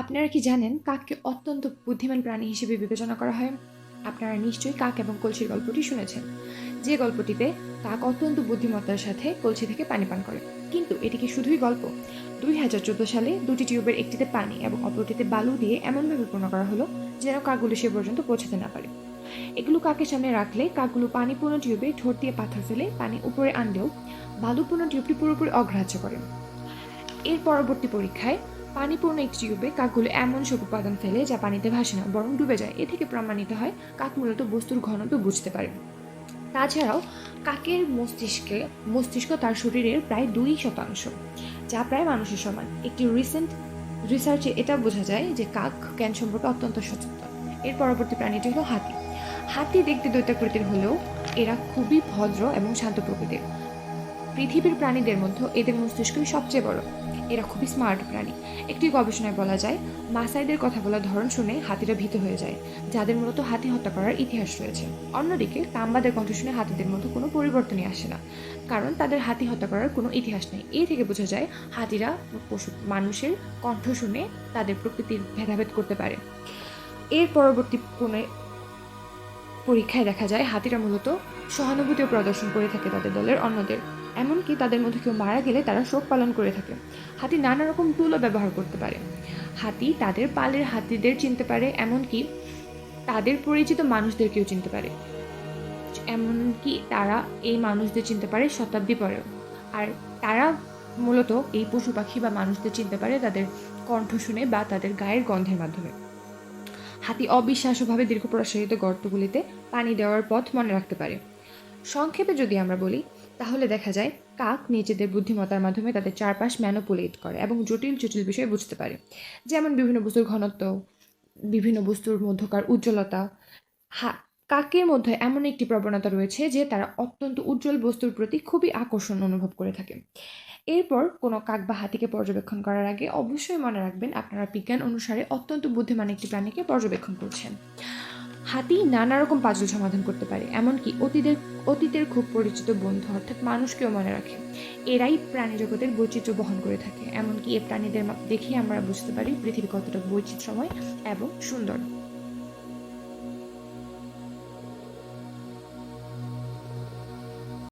আপনারা কি জানেন কাককে অত্যন্ত বুদ্ধিমান প্রাণী হিসেবে বিবেচনা করা হয়? আপনারা নিশ্চয়ই কাক এবং কলসির গল্পটি শুনেছেন, যে গল্পটিতে কাক অত্যন্ত বুদ্ধিমত্তার সাথে কলসি থেকে পানি পান করে। কিন্তু এটি কি শুধুই গল্প? 2014 সালে দুটি টিউবের একটিতে পানি এবং অপরটিতে বালু দিয়ে এমনভাবে পূর্ণ করা হলো যেন কাকগুলো সে পর্যন্ত পৌঁছাতে না পারে। এগুলো কাকের সামনে রাখলে কাকগুলো পানিপূর্ণ টিউবে ঠোঁট দিয়ে পাথর ফেলে পানি উপরে আনলেও বালুপূর্ণ টিউবটি পুরোপুরি অগ্রাহ্য করে। এর পরবর্তী পরীক্ষায় পানিপূর্ণ একটি টিউবে কাকগুলো এমন সব উপাদান ফেলে যা পানিতে ভাসে না, বরং ডুবে যায়। এ থেকে প্রমাণিত হয় কাক মূলত বস্তুর ঘনত্ব বুঝতে পারে। তাছাড়াও কাকের মস্তিষ্ক তার শরীরের প্রায় 2%, যা প্রায় মানুষের সমান। একটি রিসেন্ট রিসার্চে এটা বোঝা যায় যে কাক জ্ঞান সম্পর্কে অত্যন্ত সচেতন। এর পরবর্তী প্রাণীটি হলো হাতি। হাতি দেখতে দৈত্যাকৃতির হলেও এরা খুবই ভদ্র এবং শান্ত প্রকৃতির। পৃথিবীর প্রাণীদের মধ্যে এদের মস্তিষ্কই সবচেয়ে বড়। এরা খুবই স্মার্ট প্রাণী। একটি গবেষণায় বলা যায়, মাসাইদের কথা বলার ধরন শুনে হাতিরা ভীত হয়ে যায়, যাদের মূলত হাতি হত্যা করার ইতিহাস রয়েছে। অন্যদিকে তাম্বাদের কণ্ঠ শুনে হাতিদের মধ্যে কোনো পরিবর্তনই আসে না, কারণ তাদের হাতি হত্যা করার কোনো ইতিহাস নেই। এই থেকে বোঝা যায় হাতিরা মানুষের কণ্ঠ শুনে তাদের প্রকৃতির ভেদাভেদ করতে পারে। এর পরবর্তী কোনো পরীক্ষায় দেখা যায় হাতিরা মূলত সহানুভূতিও প্রদর্শন করে থাকে তাদের দলের অন্যদের। এমনকি তাদের মধ্যে কেউ মারা গেলে তারা শোক পালন করে থাকে। হাতি নানা রকম টুলও ব্যবহার করতে পারে। হাতি তাদের পালের হাতিদের চিনতে পারে, এমনকি তাদের পরিচিত মানুষদেরকেও চিনতে পারে। এমনকি তারা এই মানুষদের চিনতে পারে শতাব্দী পরেও। আর তারা মূলত এই পশু পাখি বা মানুষদের চিনতে পারে তাদের কণ্ঠ শুনে বা তাদের গায়ের গন্ধের মাধ্যমে। হাতি অবিশ্বাস্যভাবে দীর্ঘ প্রসারিত গর্তগুলিতে পানি দেওয়ার পথ মনে রাখতে পারে। সংক্ষেপে যদি আমরা বলি, তাহলে দেখা যায় কাক নিজেদের বুদ্ধিমত্তার মাধ্যমে তাদের চারপাশ ম্যানুপুলেট করে এবং জটিল জটিল বিষয় বুঝতে পারে, যেমন বিভিন্ন বস্তুর ঘনত্ব, বিভিন্ন বস্তুর মধ্যকার উজ্জ্বলতা। কাকের মধ্যে এমন একটি প্রবণতা রয়েছে যে তারা অত্যন্ত উজ্জ্বল বস্তুর প্রতি খুবই আকর্ষণ অনুভব করে থাকে। এরপর কোনো কাক বা হাতিকে পর্যবেক্ষণ করার আগে অবশ্যই মনে রাখবেন আপনারা বিজ্ঞান অনুসারে অত্যন্ত বুদ্ধিমান একটি প্রাণীকে পর্যবেক্ষণ করছেন। হাতি নানা রকম পাজল সমাধান করতে পারে, এমনকি অতীতের খুব পরিচিত বন্ধু অর্থাৎ মানুষকেও মনে রাখে। এরাই প্রাণী জগতের বৈচিত্র্য বহন করে থাকে। এমনকি এই প্রাণীদের দেখে আমরা বুঝতে পারি পৃথিবী কতটা বৈচিত্র্যময় এবং সুন্দর।